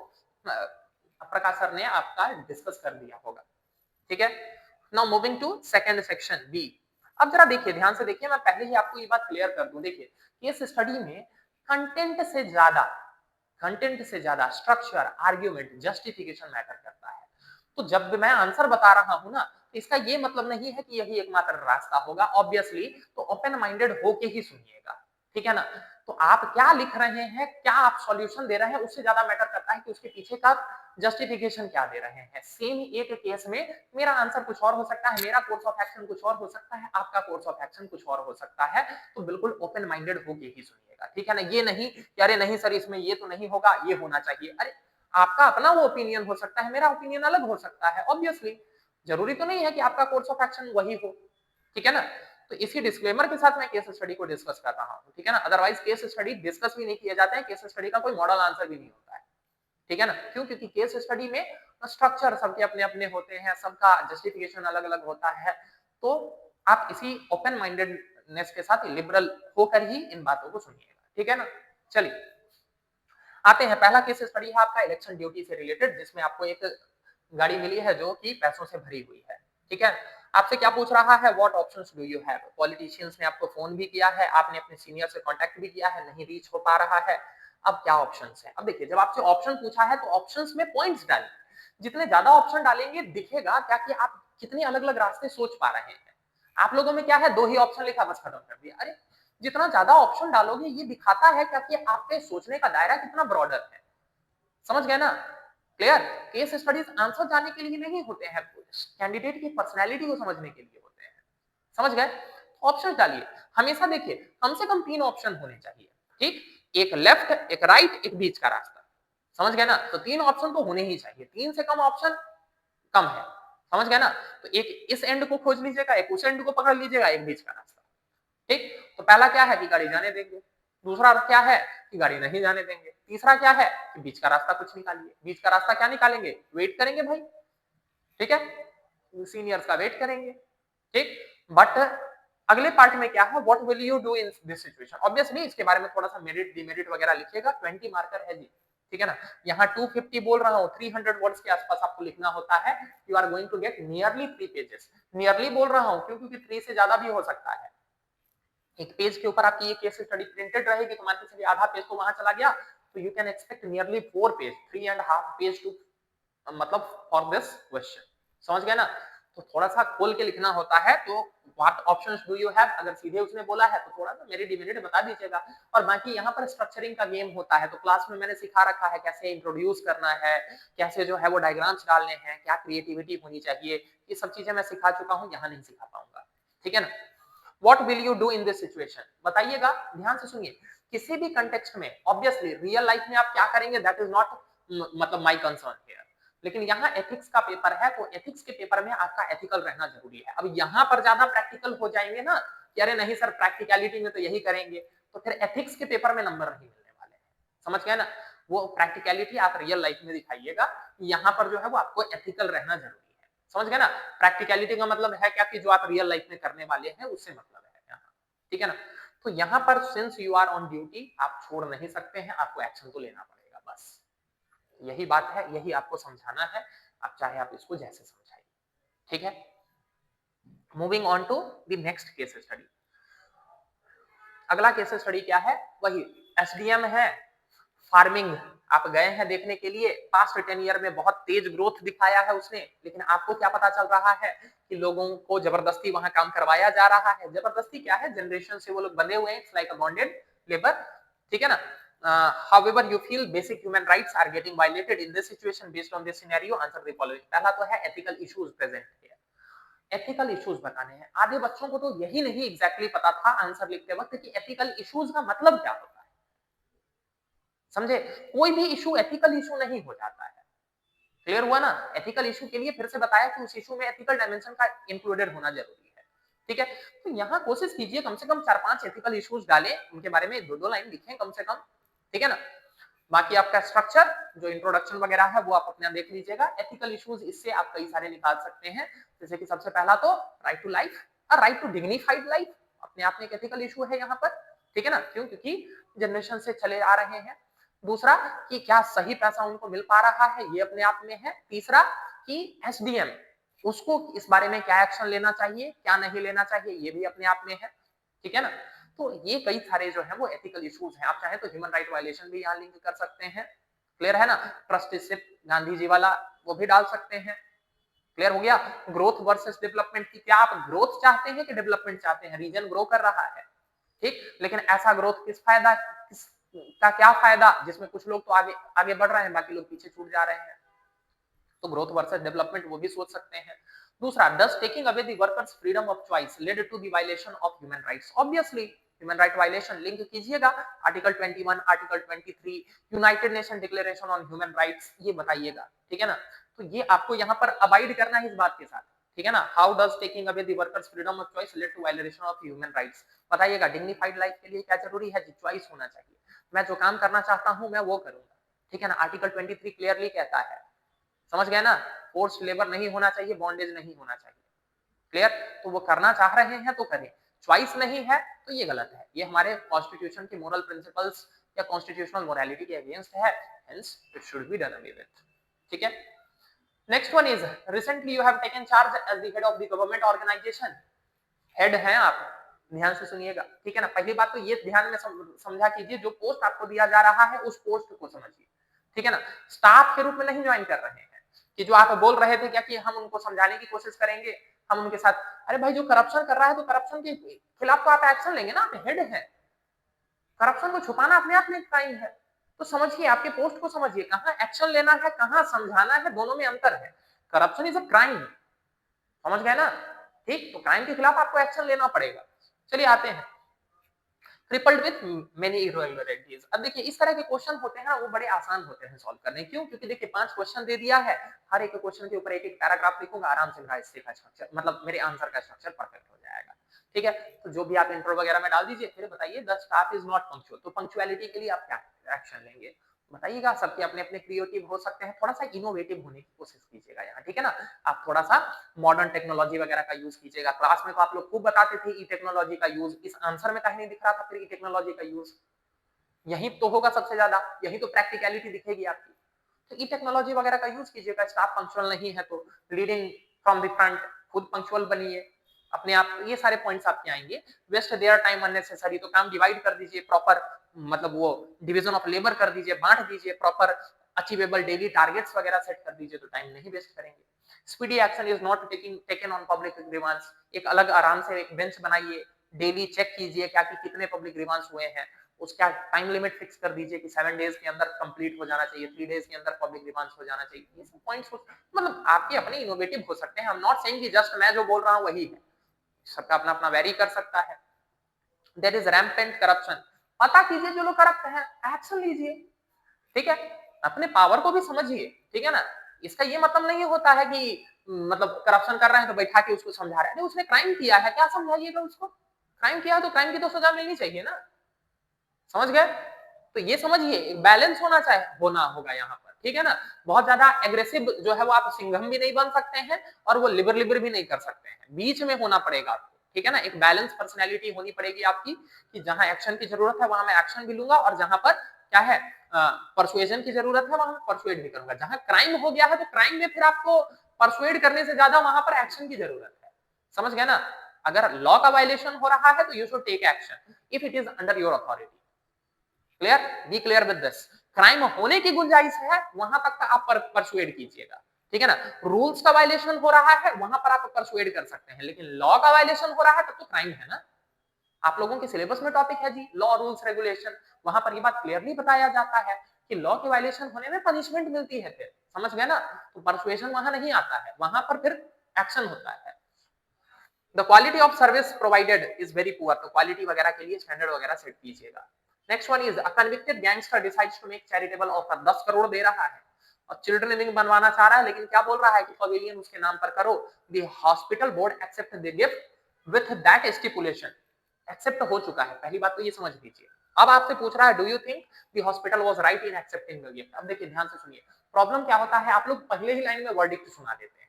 प्रकाश सर ने आपका डिस्कस कर दिया होगा, ठीक है। Now moving to second section B. अब जरा देखिए, ध्यान से देखिए, मैं पहले ही आपको ये बात क्लियर कर दूं, देखिए केस स्टडी में कंटेंट से ज्यादा स्ट्रक्चर, आर्ग्यूमेंट, जस्टिफिकेशन मैटर करता है। तो जब मैं आंसर बता रहा हूं ना, इसका ये मतलब नहीं है कि यही एकमात्र रास्ता होगा, ऑब्वियसली, तो ओपन माइंडेड होके ही सुनिएगा, ठीक है ना। तो आप क्या लिख रहे हैं, क्या आप सॉल्यूशन दे रहे हैं, उससे ज्यादा मैटर करता है कि उसके पीछे का जस्टिफिकेशन क्या दे रहे हैं। सेम एक केस में मेरा आंसर कुछ और हो सकता है, मेरा कोर्स ऑफ एक्शन कुछ और हो सकता है, आपका कोर्स ऑफ एक्शन कुछ और हो सकता है। तो बिल्कुल ओपन माइंडेड होके ही सुनिएगा, ठीक है ना। ये नहीं कि अरे नहीं सर इसमें ये तो नहीं होगा, ये होना चाहिए। अरे आपका अपना वो ओपिनियन हो सकता है, मेरा ओपिनियन अलग हो सकता है। ऑब्वियसली जरूरी तो नहीं है कि आपका कोर्स ऑफ एक्शन वही हो, ठीक है ना। तो इसी डिस्क्लेमर के साथ मैं केस स्टडी को डिस्कस कर रहा हूं, ठीक है ना। अदरवाइज केस स्टडी डिस्कस भी नहीं किए जाते हैं, केस स्टडी का कोई मॉडल आंसर भी नहीं होता है, ठीक है ना। क्यों? क्योंकि केस स्टडी में स्ट्रक्चर सबके अपने अपने होते हैं, सबका जस्टिफिकेशन अलग अलग होता है। तो आप इसी ओपन माइंडेडनेस के साथ लिबरल होकर ही इन बातों को सुनिएगा, ठीक है ना। चलिए आते हैं, पहला केस स्टडी है आपका इलेक्शन ड्यूटी से रिलेटेड, जिसमें आपको एक गाड़ी मिली है जो कि पैसों से भरी हुई है, ठीक है। आपसे क्या पूछ रहा है, what options do you have. Politicians ने आपको फोन भी किया है, आपने अपने सीनियर से कांटेक्ट भी किया है, नहीं रीच हो पा रहा है। अब क्या ऑप्शंस है। अब देखिए जब आपसे ऑप्शन पूछा है तो ऑप्शंस में पॉइंट्स डालिए। जितने ज्यादा ऑप्शन डालेंगे दिखेगा क्या कि आप कितने अलग अलग रास्ते सोच पा रहे हैं। आप लोगों में क्या है, दो ही ऑप्शन लिखा बस खत्म कर दिया। अरे जितना ज्यादा ऑप्शन डालोगे ये दिखाता है क्या कि आपके सोचने का दायरा कितना ब्रॉडर है। समझ गए ना। क्लियर। केस स्टडीज आंसर जानने के लिए नहीं होते हैं, कैंडिडेट की पर्सनैलिटी को समझने के लिए होते हैं। समझ गए। ऑप्शन डालिए। हमेशा देखिए कम से कम 3 ऑप्शन होने चाहिए, ठीक। एक लेफ्ट, एक राइट, एक बीच का रास्ता। समझ गए ना। तो 3 ऑप्शन तो होने ही चाहिए, 3 से कम ऑप्शन कम है। समझ गए ना। तो एक इस एंड को खोज लीजिएगा, एक उस एंड को पकड़ लीजिएगा, एक बीच का रास्ता, ठीक। तो पहला क्या है कि गाड़ी जाने देंगे, दूसरा क्या है कि गाड़ी नहीं जाने देंगे, तीसरा क्या है कि बीच का रास्ता कुछ निकालिए। बीच का रास्ता क्या निकालेंगे, वेट करेंगे भाई, ठीक है, सीनियर्स का वेट करेंगे, ठीक। बट अगले पार्ट में क्या है, what will you do in this situation. Obviously इसके बारे में थोड़ा सा मेरिट डिमेरिट वगैरह लिखिएगा, 20 मार्कर है जी, ठीक है ना। यहाँ 250 बोल रहा हूँ, 300 वर्ड्स के आसपास आपको लिखना होता है। You are going to get nearly 3 pages. Nearly बोल रहा हूँ क्यों, क्योंकि 3 से ज्यादा भी हो सकता है। एक पेज के ऊपर आपकी ये केस स्टडी प्रिंटेड रहेगी, तो मान के चलिए आधा पेज तो वहां चला गया, तो you can expect nearly 4 page, 3.5 page to मतलब फॉर दिस क्वेश्चन। समझ गए ना। तो थोड़ा सा खोल के लिखना होता है। तो what options do you have, अगर सीधे उसने बोला है तो थोड़ा सा मेरी डिमिनिट बता दीजिएगा। और बाकी यहाँ पर स्ट्रक्चरिंग का गेम होता है, तो क्लास में मैंने सिखा रखा है कैसे इंट्रोड्यूस करना है, कैसे जो है वो डायग्राम्स डालने हैं, क्या क्रिएटिविटी होनी चाहिए, ये सब चीजें मैं सिखा चुका हूँ, यहाँ नहीं सिखा पाऊंगा, ठीक है ना। What will you do in this situation, बताइएगा, ध्यान से सुनिए। किसी भी कंटेक्स्ट में ऑब्वियसली रियल लाइफ में आप क्या करेंगे दैट इज नॉट मतलब माय कंसर्न हियर, लेकिन यहाँ एथिक्स का पेपर है, तो एथिक्स के पेपर में आपका एथिकल रहना जरूरी है। अब यहाँ पर ज्यादा प्रैक्टिकल हो जाएंगे ना कि अरे नहीं सर प्रैक्टिकलिटी में तो यही करेंगे, तो फिर एथिक्स के पेपर में नंबर नहीं मिलने वाले हैं। समझ गए ना। वो प्रैक्टिकलिटी आप रियल लाइफ में दिखाइएगा, यहाँ पर जो है वो आपको एथिकल रहना जरूरी है। समझ गए ना। प्रैक्टिकलिटी का मतलब है क्या कि जो आप रियल लाइफ में करने वाले हैं उससे मतलब है यहाँ, ठीक है ना। तो यहाँ पर since you are on duty आप छोड़ नहीं सकते हैं, आपको एक्शन तो लेना पड़ेगा, बस यही बात है, यही आपको समझाना है। आप चाहे आप इसको जैसे समझाइए, ठीक है। Moving on to the next case study. अगला केस स्टडी क्या है, वही एसडीएम है, फार्मिंग। आप गए हैं देखने के लिए, पास्ट 10 ईयर में बहुत तेज ग्रोथ दिखाया है उसने, लेकिन आपको क्या पता चल रहा है कि लोगों को जबरदस्ती वहां काम करवाया जा रहा है। जबरदस्ती क्या है, जनरेशन से वो लोग बंधे हुए हैं, it's like a bonded labour, ठीक है ना। however you feel basic human rights are getting violated in this situation based on this scenario, answer the following। पहला तो है ethical issues present here। Ethical issues बताने हैं। आधे बच्चों को तो यही नहीं एग्जैक्टली पता था आंसर लिखते वक्त कि एथिकल इश्यूज का मतलब क्या होता है। समझे। कोई भी इशू एथिकल इशू नहीं हो जाता है। क्लियर हुआ ना। एथिकल इशू के लिए फिर से बताया कि उस इशू में एथिकल डायमेंशन का इंक्लूडेड होना जरूरी है, ठीक है। तो यहाँ कोशिश कीजिए कम से कम 4-5 एथिकल इश्यूज डालें, उनके बारे में 2-2 लाइन लिखें कम से कम, ठीक है ना। बाकी आपका स्ट्रक्चर जो इंट्रोडक्शन वगैरह है वो आप अपना देख लीजिएगा। एथिकल इश्यूज इससे आप कई सारे निकाल सकते हैं, जैसे कि सबसे पहला तो right to life, right to dignified life अपने आप में एक एथिकल इशू है यहाँ पर, ठीक है ना। क्यों, क्योंकि जनरेशन से चले आ रहे हैं। दूसरा कि क्या सही पैसा उनको मिल पा रहा है, ये अपने आप में है। तीसरा कि एसडीएम उसको इस बारे में क्या एक्शन लेना चाहिए, क्या नहीं लेना चाहिए, ये भी अपने आप में है, ठीक है ना। तो ये कई सारे जो है वो एथिकल इश्यूज हैं। आप चाहे तो ह्यूमन राइट वायलेशन भी यहाँ लिंक कर सकते हैं। क्लियर है ना। ट्रस्टीशिप गांधी जी वाला वो भी डाल सकते हैं। क्लियर हो गया। ग्रोथ वर्सेस डेवलपमेंट की, क्या आप ग्रोथ चाहते हैं कि डेवलपमेंट चाहते हैं, रीजन ग्रो कर रहा है, ठीक, लेकिन ऐसा ग्रोथ किस का क्या फायदा जिसमें कुछ लोग तो आगे आगे बढ़ रहे हैं, बाकी लोग पीछे छूट जा रहे हैं। तो ग्रोथ वर्सेस डेवलपमेंट वो भी सोच सकते हैं। दूसरा, does taking away the workers freedom of choice led to the violation of human rights? Obviously human right violation link कीजिएगा article 21, article 23, United Nation declaration on human rights, ये बताइएगा, ठीक है ना। तो ये आपको यहाँ पर अबाइड करना है इस बात के साथ, ठीक है ना। How does taking away the workers freedom of choice led to violation of human rights? बताइएगा। डिग्निफाइड लाइफ के लिए क्या जरूरी है? चॉइस होना चाहिए। मैं जो काम करना चाहता हूं मैं वो करूंगा, ठीक है ना। आर्टिकल 23 क्लियरली कहता है, समझ गए ना। फोर्स लेबर नहीं होना चाहिए, बॉन्डेज नहीं होना चाहिए, क्लियर। तो वो करना चाह रहे हैं तो करें, चॉइस नहीं है तो ये गलत है, ये हमारे कॉन्स्टिट्यूशन के मोरल प्रिंसिपल्स या कॉन्स्टिट्यूशनल मोरालिटी के अगेंस्ट है, hence it should be done away with, ठीक है। Next one is, recently you have taken charge as the head of the government organisation. Head हैं आप, ध्यान से सुनिएगा, ठीक है ना। पहली बात तो ये ध्यान में समझा कीजिए, जो पोस्ट आपको दिया जा रहा है उस पोस्ट को समझिए, ठीक है ना। स्टाफ के रूप में नहीं ज्वाइन कर रहे हैं कि जो आप बोल रहे थे क्या कि हम उनको समझाने की कोशिश करेंगे, हम उनके साथ, अरे भाई जो करप्शन कर रहा है तो करप्शन के खिलाफ तो आप एक्शन लेंगे ना, आप हेड है। करप्शन को छुपाना अपने आप में एक क्राइम है। तो समझिए, आपके पोस्ट को समझिए, कहां एक्शन लेना है कहां समझाना है, दोनों में अंतर है। करप्शन इज अ क्राइम, समझ गए ना, ठीक। तो क्राइम के खिलाफ आपको एक्शन लेना पड़ेगा। चलिए आते हैं, ट्रिपल्ड विथ मेनी इरेगुलरिटीज। अब देखिए इस तरह के क्वेश्चन होते हैं वो बड़े आसान होते हैं सॉल्व करने, क्यों? क्योंकि देखिए 5 क्वेश्चन दे दिया है, हर एक क्वेश्चन के ऊपर एक एक पैराग्राफ लिखूंगा, आराम से मेरा इससे का स्ट्रक्चर, मतलब मेरे आंसर का स्ट्रक्चर परफेक्ट हो जाएगा, ठीक है। तो जो भी आप इंट्रो वगैरह में डाल दीजिए, फिर बताइए the staff is not punctual, तो पंक्चुअलिटी के लिए आप क्या एक्शन लेंगे बताइएगा। सबके अपने अपने क्रिएटिव हो सकते हैं, थोड़ा सा इनोवेटिव होने की कोशिश कीजिएगा यहाँ, ठीक है ना। आप थोड़ा सा मॉडर्न टेक्नोलॉजी वगैरह का यूज कीजिएगा। क्लास में तो आप लोग खूब बताते थे ई टेक्नोलॉजी का यूज, इस आंसर में कहीं नहीं दिख रहा था फिर ई टेक्नोलॉजी का यूज, यही तो होगा सबसे ज्यादा, यही तो प्रैक्टिकलिटी दिखेगी आपकी। तो ई टेक्नोलॉजी वगैरह का यूज कीजिएगा। स्टाफ पंक्चुअल नहीं है तो लीडिंग फ्रॉम द फ्रंट, खुद पंक्चुअल बनिए अपने आप, ये सारे पॉइंट्स आपके आएंगे। वेस्ट देयर टाइम अननेसेसरी, तो काम डिवाइड कर दीजिए प्रॉपर, मतलब वो डिवीजन ऑफ लेबर कर दीजिए, बांट दीजिए प्रॉपर, अचीवेबल डेली टारगेट्स वगैरह सेट कर दीजिए, तो टाइम नहीं वेस्ट करेंगे। Speedy action is not taken on public grievance, एक अलग आराम से एक बेंच बनाइए, डेली चेक कीजिए क्या कि कितने पब्लिक ग्रीवांस हुए हैं, उसका टाइम लिमिट फिक्स कर दीजिए कि 7 डेज के अंदर कंप्लीट हो जाना चाहिए, 3 डेज के अंदर पब्लिक ग्रीवांस हो जाना चाहिए। ये सब पॉइंट्स मतलब आपके अपने इनोवेटिव हो सकते हैं, आई एम नॉट सेइंग कि जस्ट मैं जो बोल रहा हूं वही है, सबका अपना अपना वेरी कर सकता है। देयर इज रैम्पेंट करप्शन, पता कीजिए जो लोग करप्ट हैं, एक्शन लीजिए, ठीक है। अपने पावर को भी समझिए, ठीक है ना। इसका ये मतलब नहीं होता है कि मतलब करप्शन कर रहे हैं तो बैठा के उसको समझा रहे हैं, उसने क्राइम किया है, क्या समझाइएगा उसको? क्राइम किया है तो क्राइम की तो सजा मिलनी चाहिए ना, समझ गए। तो ये समझिए बैलेंस होना होगा यहाँ पर, ठीक है ना। बहुत ज्यादा एग्रेसिव जो है वो आप सिंघम भी नहीं बन सकते हैं और वो लिबर लिबर भी नहीं कर सकते हैं, बीच में होना पड़ेगा आपको, ठीक है ना। एक बैलेंस पर्सनैलिटी होनी पड़ेगी आपकी कि जहां एक्शन की जरूरत है वहां मैं एक्शन भी लूंगा और जहां पर क्या है परसुएजन की जरूरत है वहां परसुएड भी करूंगा। जहां क्राइम हो गया है तो क्राइम में फिर आपको परसुएड करने से ज्यादा वहां पर एक्शन की जरूरत है, समझ गए ना। अगर लॉ का वायलेशन हो रहा है तो you should take action if it is under your authority, clear, be clear with this. Crime होने की गुंजाइश है वहां तक का आप परसुएड कीजिएगा, ठीक है ना। रूल्स का वायलेशन हो रहा है वहां पर आप परसुएड कर सकते हैं, लेकिन लॉ का वायलेशन हो रहा है तब तो क्राइम है ना। आप लोगों के सिलेबस में टॉपिक है जी लॉ रूल्स रेगुलेशन, वहां पर ये बात क्लियरली बताया जाता है कि लॉ के वायलेशन होने में पनिशमेंट मिलती है, फिर समझ गए ना। तो परसुएशन वहां नहीं आता है, वहां पर फिर एक्शन होता है। The quality of service provided is very poor, तो क्वालिटी वगैरह के लिए स्टैंडर्ड वगैरह सेट कीजिएगा। Next one is a convicted gangster decides to make charitable offer, 10 crore दे रहा है और चिल्ड्रन विंग बनवाना चाह रहा है, लेकिन क्या बोल रहा है कि पवेलियन उसके नाम पर करो। The hospital board accept the gift with that stipulation, accept हो चुका है, पहली बात तो ये समझ लीजिए। अब आपसे पूछ रहा है do you think the hospital was right in accepting the gift. अब देखिए ध्यान से सुनिए, प्रॉब्लम क्या होता है, आप लोग पहले ही लाइन में वर्डिक्ट सुना देते हैं।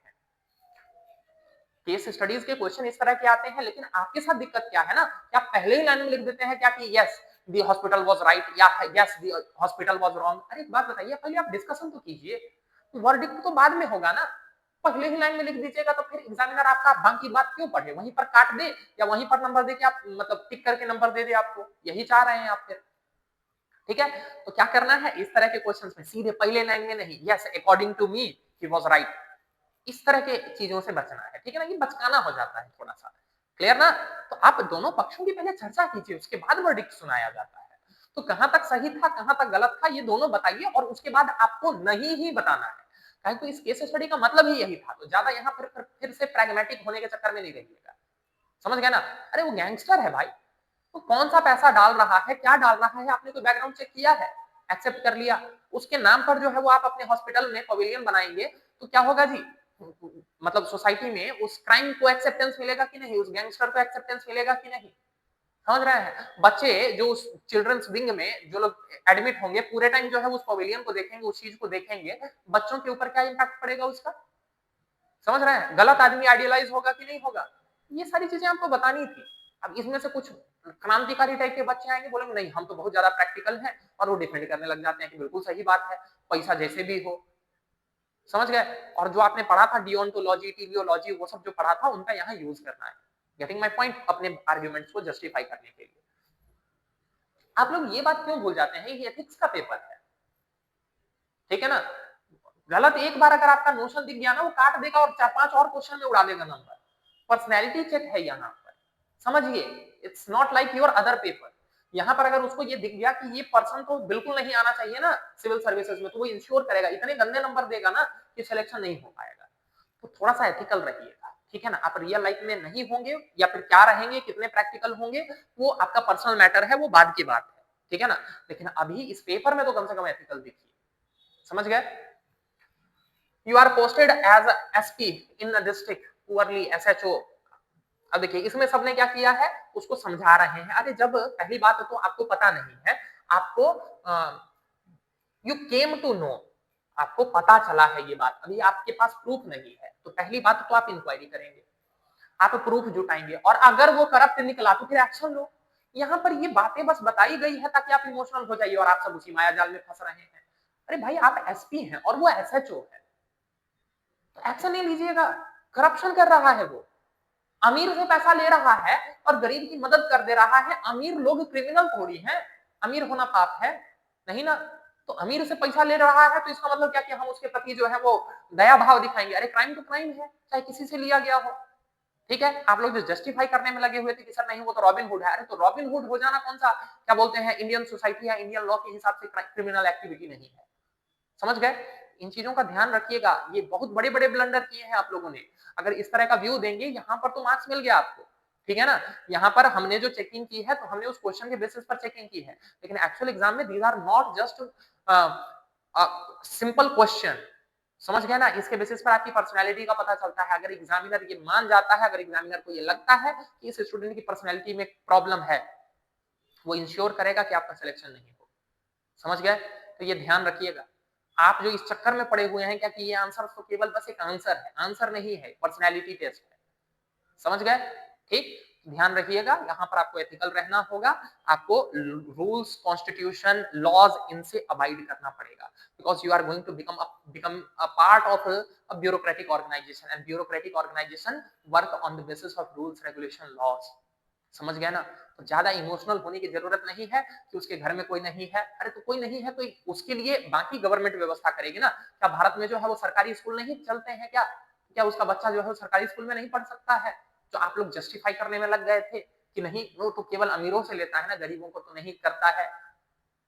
केस स्टडीज के क्वेश्चन इस तरह के आते हैं, लेकिन आपके साथ दिक्कत क्या है ना कि आप पहले ही लाइन में लिख देते हैं क्या कि yes the hospital was right या yes the hospital was wrong. अरे एक बात बताइए, पहले आप डिस्कशन तो कीजिए, वर्डिक्ट तो बाद में होगा ना। पहले ही लाइन में लिख दीजिएगा तो फिर एग्जामिनर आपका बाकी बात क्यों पढ़े, वहीं पर काट दे या वहीं पर नंबर दे के आप मतलब टिक करके नंबर दे दे आपको, यही चाह रहे हैं आप फिर, ठीक है। तो क्या करना है, इस तरह के क्वेश्चंस में सीधे पहले लाइन में नहीं yes according to me he was right, इस तरह के चीजों से बचना है, ठीक है ना। ये बचकाना हो जाता है थोड़ा सा, क्लियर ना। तो आप दोनों पक्षों की पहले चर्चा कीजिए, उसके बाद वर्डिक्ट सुनाया जाता है। तो कहां तक सही था, कहां तक गलत था, ये दोनों बताइए और उसके बाद आपको नहीं ही बताना है। काहे को इस केस स्टडी का मतलब ही यही था। तो ज्यादा यहाँ फिर से प्रैग्मेटिक होने के चक्कर में नहीं रहिएगा। समझ गए ना? अरे वो गैंगस्टर है भाई, तो कौन सा पैसा डाल रहा है, क्या डाल रहा है, आपने कोई बैकग्राउंड चेक किया है? एक्सेप्ट कर लिया, उसके नाम पर जो है वो आप अपने हॉस्पिटल में पवेलियन बनाएंगे, तो क्या होगा जी? मतलब सोसाइटी में उस क्राइम को एक्सेप्टेंस मिलेगा कि नहीं, उस गैंगस्टर को एक्सेप्टेंस मिलेगा कि नहीं? समझ रहे हैं? बच्चे जो उस चिल्ड्रंस विंग में जो लोग एडमिट होंगे, पूरे टाइम जो है उस पवेलियन को देखेंगे, उस चीज को देखेंगे, बच्चों के ऊपर क्या इंपैक्ट पड़ेगा उसका? समझ रहे हैं? गलत आदमी आइडियलाइज होगा कि नहीं होगा? ये सारी चीजें आपको बतानी थी। अब इसमें से कुछ क्रांतिकारी टाइप के बच्चे आएंगे, बोलेंगे नहीं हम तो बहुत ज्यादा प्रैक्टिकल हैं, और वो डिफेंड करने लग जाते हैं कि बिल्कुल सही बात है, पैसा जैसे भी हो। समझ गए? और जो आपने पढ़ा था डियोंटोलॉजी, टीलियोलॉजी, वो सब जो पढ़ा था उनका यहाँ यूज करना है। Getting my point? अपने आर्ग्यूमेंट्स को जस्टिफाई करने के लिए। आप लोग ये बात क्यों भूल जाते हैं, ये एथिक्स का पेपर है, ठीक है ना? गलत एक बार अगर आपका नोशन दिख गया ना, वो काट देगा और 4-5 और क्वेश्चन में उड़ा देगा नंबर। पर्सनैलिटी चेक है यहाँ पर, समझिए। It's not like your other paper. यहाँ पर अगर उसको ये दिख गया कि ये पर्सन को बिल्कुल नहीं आना चाहिए ना सिविल सर्विसेज में, तो वो इंश्योर करेगा, इतने गंदे नंबर देगा ना कि सिलेक्शन नहीं हो पाएगा। तो थोड़ा सा एथिकल रहिएगा, ठीक है ना? आप रियल लाइफ में नहीं होंगे या फिर क्या रहेंगे, कितने प्रैक्टिकल होंगे, वो आपका पर्सनल मैटर है, वो बाद की बात है, ठीक है ना? लेकिन अभी इस पेपर में तो कम से कम एथिकल दिखिए। समझ गए? You are posted as SP in the district, poorly SHO. अब देखिए इसमें सबने क्या किया है, उसको समझा रहे हैं। अरे जब पहली बात तो आपको पता नहीं है, आपको यू केम टू नो, आपको पता चला है ये बात, अभी आपके पास प्रूफ नहीं है, तो पहली बात तो आप इंक्वायरी करेंगे, आप प्रूफ जुटाएंगे, और अगर वो करप्ट निकला तो फिर एक्शन लो। यहाँ पर ये बातें बस बताई गई है ताकि आप इमोशनल हो जाइए और आप सब उसी माया जाल में फंस रहे हैं। अरे भाई आप एसपी हैं और वो एसएचओ है, तो एक्शन नहीं लीजिएगा। करप्शन कर रहा है वो, अमीर से पैसा ले रहा है और गरीब की मदद कर दे रहा है। अमीर लोग क्रिमिनल थोड़ी हैं, अमीर होना पाप है नहीं ना? तो अमीर से पैसा ले रहा है तो इसका मतलब क्या कि हम उसके प्रति जो है वो दया भाव दिखाएंगे? अरे क्राइम तो क्राइम है, चाहे किसी से लिया गया हो। ठीक है, आप लोग जो जस्टिफाई करने में लगे हुए थे कि सर नहीं वो तो रॉबिन हुड है, अरे तो रॉबिन हुड हो जाना कौन सा क्या बोलते हैं इंडियन सोसाइटी या इंडियन लॉ के हिसाब से क्रिमिनल एक्टिविटी नहीं है। समझ गए? इन चीजों का ध्यान रखिएगा, ये बहुत बड़े बड़े ब्लंडर किए हैं आप लोगों ने। अगर इस तरह का व्यू देंगे, यहाँ पर तो मार्क्स मिल गया आपको, ठीक है ना? यहाँ पर हमने जो चेकिंग की है तो हमने उस क्वेश्चन के बेसिस पर चेकिंग की है, लेकिन एक्चुअल एग्जाम में these are not just simple question. समझ गए ना? इसके बेसिस पर आपकी पर्सनैलिटी का पता चलता है। अगर एग्जामिनर ये मान जाता है, अगर एग्जामिनर को ये लगता है कि इस स्टूडेंट की पर्सनैलिटी में प्रॉब्लम है, वो इंश्योर करेगा कि आपका सिलेक्शन नहीं हो। समझ गए? तो ये ध्यान रखिएगा। आप जो इस चक्कर में पड़े हुए हैं क्या कि ये आंसर तो केवल बस एक आंसर है, आंसर नहीं है, पर्सनैलिटी टेस्ट है। समझ गए? ठीक, ध्यान रखिएगा। यहाँ पर आपको एथिकल रहना होगा, आपको रूल्स, कॉन्स्टिट्यूशन, लॉज, इनसे अबाइड करना पड़ेगा, because you are going to become a part of a bureaucratic organisation, and bureaucratic organisation work on the basis of rules, regulation, laws. समझ गया ना? तो ज्यादा इमोशनल होने की जरूरत नहीं है कि उसके घर में कोई नहीं है। अरे तो कोई नहीं है तो उसके लिए बाकी गवर्नमेंट व्यवस्था करेगी ना। क्या भारत में जो है वो सरकारी स्कूल नहीं चलते हैं क्या? क्या उसका बच्चा जो है वो सरकारी स्कूल में नहीं पढ़ सकता है? तो आप लोग जस्टिफाई करने में लग गए थे कि नहीं वो तो केवल अमीरों से लेता है ना, गरीबों को तो नहीं करता है,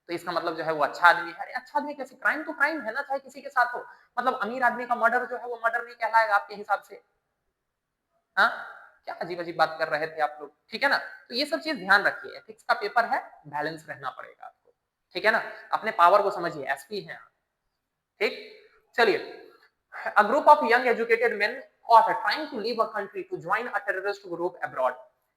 तो इसका मतलब जो है वो अच्छा आदमी है। अरे अच्छा आदमी कैसे? क्राइम तो क्राइम है ना, चाहे किसी के साथ हो। मतलब अमीर आदमी का मर्डर जो है वो मर्डर नहीं कहलाएगा आपके हिसाब से? हाँ, क्या अजीब अजीब बात कर रहे थे आप लोग, ठीक है ना? तो ये सब चीज ध्यान रखिए, एथिक्स का पेपर है, बैलेंस रहना पड़ेगा आपको, ठीक है ना? अपने पावर को समझिए, एसपी हैं आप, ठीक? चलिए, a group of young educated men caught trying to leave a country to join a terrorist group abroad.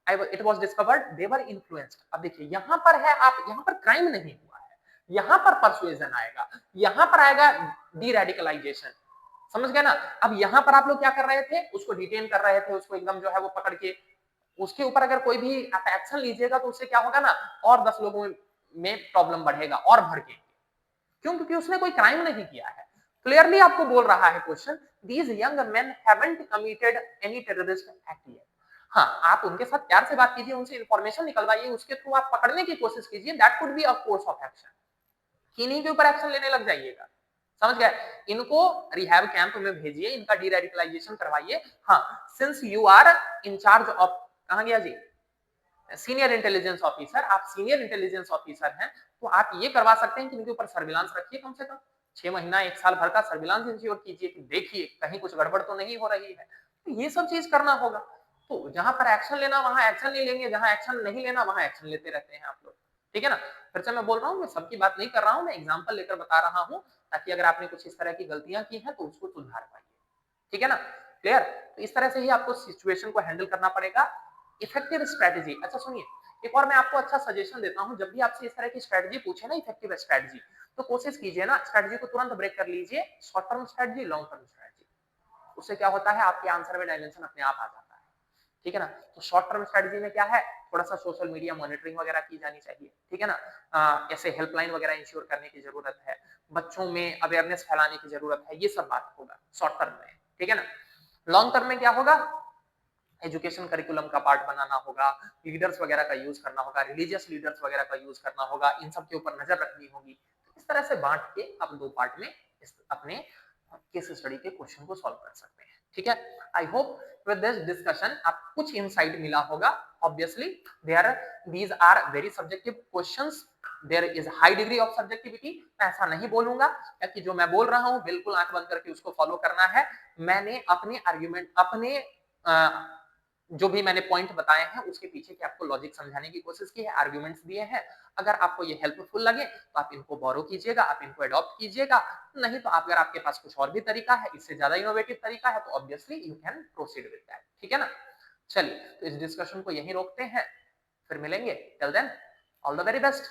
It was discovered they were influenced. अब देखिए यहाँ पर है, आप यहाँ पर क्राइम नहीं हुआ है, यहाँ पर परसुएजन आएगा, यहाँ पर आएगा डी रेडिकलाइजेशन। समझ गए ना? अब यहाँ पर आप लोग क्या कर रहे थे, उसको डिटेन कर रहे थे, उसको एकदम जो है वो पकड़ के उसके ऊपर अगर कोई भी आप एक्शन लीजिएगा तो उससे क्या होगा ना, और 10 लोगों में प्रॉब्लम बढ़ेगा और भड़केंगे। क्यों? क्योंकि उसने कोई क्राइम नहीं किया है। क्लियरली आपको बोल रहा है question, these young main haven't committed any terrorist act yet. हाँ, आप उनके साथ प्यार से बात कीजिए, उनसे इंफॉर्मेशन निकलवाइए, उसके थ्रू आप पकड़ने की कोशिश कीजिए, that could be a course of action. किन्हीं के ऊपर एक्शन लेने लग जाइएगा। समझ गए? इनको रिहैब कैंप में भेजिए, इनका डी रेडिकलाइजेशन करवाइए। हाँ, since you are in charge of, कहां गया जी, सीनियर इंटेलिजेंस ऑफिसर, आप सीनियर इंटेलिजेंस ऑफिसर हैं, तो आप ये करवा सकते हैं कि इनके ऊपर सर्विलांस रखिए कम से कम 6 महीना 1 साल भर का सर्विलांस इंश्योर कीजिए कि देखिए कहीं कुछ गड़बड़ तो नहीं हो रही है। तो ये सब चीज करना होगा। तो जहां पर एक्शन लेना वहां एक्शन नहीं लेंगे, जहां एक्शन नहीं लेना वहां एक्शन लेते रहते हैं आप लोग। ठीक है ना? फिर से मैं बोल रहा हूँ, मैं सबकी बात नहीं कर रहा हूँ, मैं एग्जाम्पल लेकर बता रहा हूँ ताकि अगर आपने कुछ इस तरह की गलतियां की हैं तो उसको सुधार पाइए। ठीक है ना? क्लियर? तो इस तरह से ही आपको सिचुएशन को हैंडल करना पड़ेगा। इफेक्टिव स्ट्रेटेजी, अच्छा सुनिए, एक और मैं आपको अच्छा सजेशन देता हूं, जब भी आपसे इस तरह की स्ट्रेटजी पूछे ना, इफेक्टिव स्ट्रेटजी, तो कोशिश कीजिए ना स्ट्रेटजी को तुरंत ब्रेक कर लीजिए, short term strategy, long term strategy. उससे क्या होता है, आपके आंसर में डायमेंशन अपने आप आ जाता है। ठीक है ना? तो शॉर्ट टर्म स्ट्रेटजी में क्या है, थोड़ा सा सोशल मीडिया मॉनिटरिंग वगैरह की जानी चाहिए। ठीक है ना? ऐसे हेल्पलाइन वगैरह इंश्योर करने की जरूरत है, बच्चों में अवेयरनेस फैलाने की जरूरत है, ये सब बात होगा शॉर्ट टर्म में। ठीक है ना? लॉन्ग टर्म में क्या होगा, एजुकेशन करिकुलम का पार्ट बनाना होगा, लीडर्स वगैरह का यूज करना होगा, रिलीजियस लीडर्स वगैरह का यूज करना होगा, इन सब के ऊपर नजर रखनी होगी। तो इस तरह से बांट के आप 2 पार्ट में अपने केस स्टडी के क्वेश्चन को सॉल्व कर सकते हैं। ठीक है? I hope with this discussion आप कुछ इनसाइट मिला होगा। Obviously these are very subjective questions, there is high degree of subjectivity. मैं ऐसा नहीं बोलूंगा कि जो मैं बोल रहा हूं बिल्कुल आंख बंद करके उसको फॉलो करना है। मैंने अपने आर्ग्यूमेंट, अपने जो भी मैंने पॉइंट बताए हैं उसके पीछे की आपको लॉजिक समझाने की कोशिश की है, आर्ग्यूमेंट्स दिए हैं। अगर आपको ये हेल्पफुल लगे तो आप इनको बोरो कीजिएगा, आप इनको अडॉप्ट कीजिएगा। नहीं तो अगर आपके पास कुछ और भी तरीका है, इससे ज्यादा इनोवेटिव तरीका है, तो obviously you can proceed with that. ठीक है ना? चलिए, तो इस डिस्कशन को यहीं रोकते हैं, फिर मिलेंगे। Till then, all the very best.